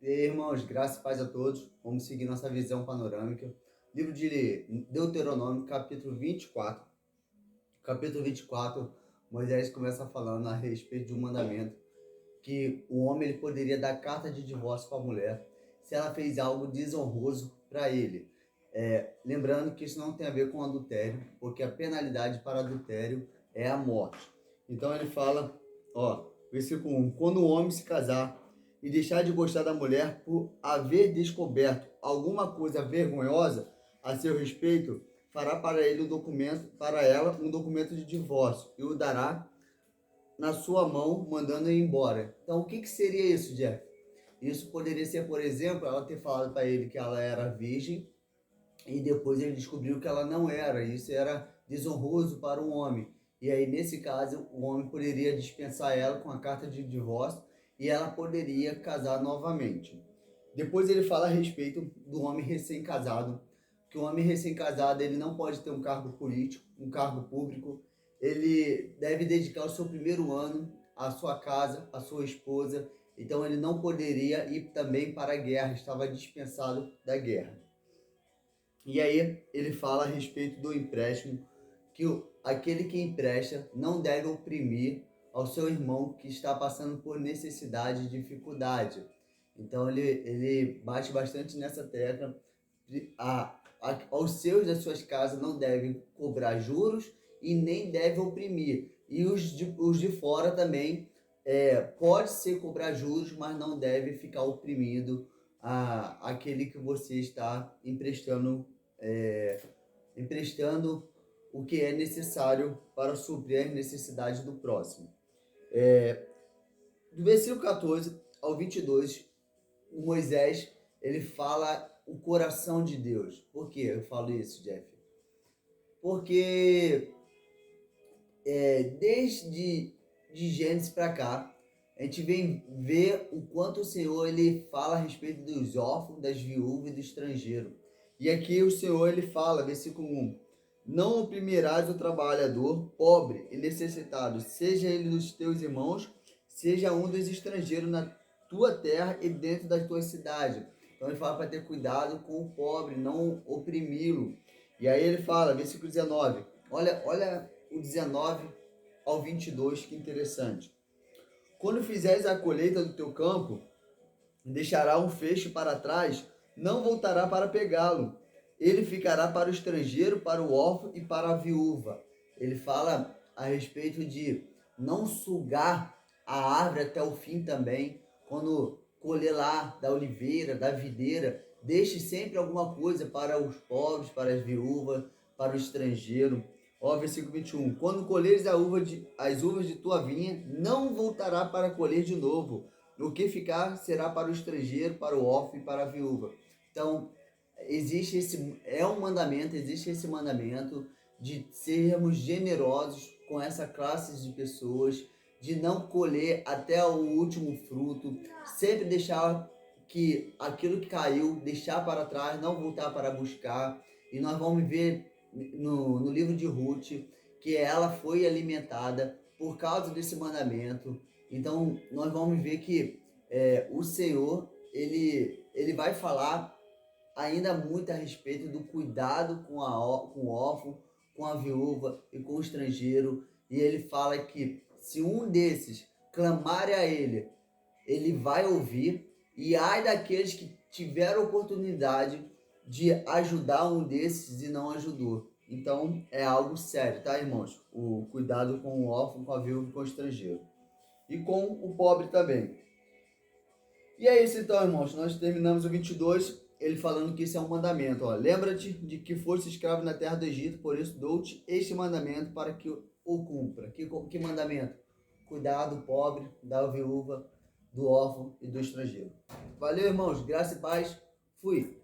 E aí, irmãos, graça e paz a todos. Vamos seguir nossa visão panorâmica. Livro de Deuteronômio, capítulo 24. Capítulo 24, Moisés começa falando a respeito de um mandamento que o homem ele poderia dar carta de divórcio para a mulher se ela fez algo desonroso para ele. Lembrando que isso não tem a ver com adultério, porque a penalidade para adultério é a morte. Então ele fala, versículo 1: quando o homem se casar e deixar de gostar da mulher por haver descoberto alguma coisa vergonhosa a seu respeito, fará para ele um documento de divórcio e o dará na sua mão, mandando ir embora. Então, o que seria isso, Jeff? Isso poderia ser, por exemplo, ela ter falado para ele que ela era virgem e depois ele descobriu que ela não era. Isso era desonroso para o homem. E aí, nesse caso, o homem poderia dispensar ela com a carta de divórcio e ela poderia casar novamente. Depois ele fala a respeito do homem recém-casado, que o homem recém-casado ele não pode ter um cargo político, um cargo público. Ele deve dedicar o seu primeiro ano à sua casa, à sua esposa. Então ele não poderia ir também para a guerra, estava dispensado da guerra. E aí ele fala a respeito do empréstimo, que aquele que empresta não deve oprimir ao seu irmão que está passando por necessidade e dificuldade. Então ele bate bastante nessa tecla. Aos seus das suas casas não devem cobrar juros e nem deve oprimir. E os de fora também pode ser cobrar juros, mas não deve ficar oprimido aquele que você está emprestando o que é necessário para suprir as necessidades do próximo. Do versículo 14 ao 22, Moisés ele fala o coração de Deus. Por que eu falo isso, Jeff? Porque desde de Gênesis para cá, a gente vem ver o quanto o Senhor ele fala a respeito dos órfãos, das viúvas e do estrangeiro. E aqui o Senhor ele fala, versículo 1: não oprimirás o trabalhador pobre e necessitado, seja ele dos teus irmãos, seja um dos estrangeiros na tua terra e dentro da tua cidade. Então ele fala para ter cuidado com o pobre, não oprimi-lo. E aí ele fala, versículo 19, olha o 19 ao 22, que interessante. Quando fizeres a colheita do teu campo, deixará um feixe para trás, não voltará para pegá-lo. Ele ficará para o estrangeiro, para o órfão e para a viúva. Ele fala a respeito de não sugar a árvore até o fim também. Quando colher lá da oliveira, da videira, deixe sempre alguma coisa para os pobres, para as viúvas, para o estrangeiro. Versículo 21. Quando colheres as uvas de tua vinha, não voltará para colher de novo. O que ficar será para o estrangeiro, para o órfão e para a viúva. Então, existe esse mandamento de sermos generosos com essa classe de pessoas, de não colher até o último fruto, sempre deixar que aquilo que caiu, deixar para trás, não voltar para buscar. E nós vamos ver no livro de Ruth que ela foi alimentada por causa desse mandamento. Então nós vamos ver que o Senhor ele vai falar ainda muito a respeito do cuidado com o órfão, com a viúva e com o estrangeiro. E ele fala que se um desses clamar a ele, ele vai ouvir. E ai daqueles que tiveram oportunidade de ajudar um desses e não ajudou. Então é algo sério, tá, irmãos? O cuidado com o órfão, com a viúva e com o estrangeiro. E com o pobre também. E é isso então, irmãos. Nós terminamos o 22, ele falando que isso é um mandamento. Lembra-te de que foste escravo na terra do Egito, por isso dou-te este mandamento para que o cumpra. Que mandamento? Cuidar do pobre, da viúva, do órfão e do estrangeiro. Valeu, irmãos. Graça e paz. Fui.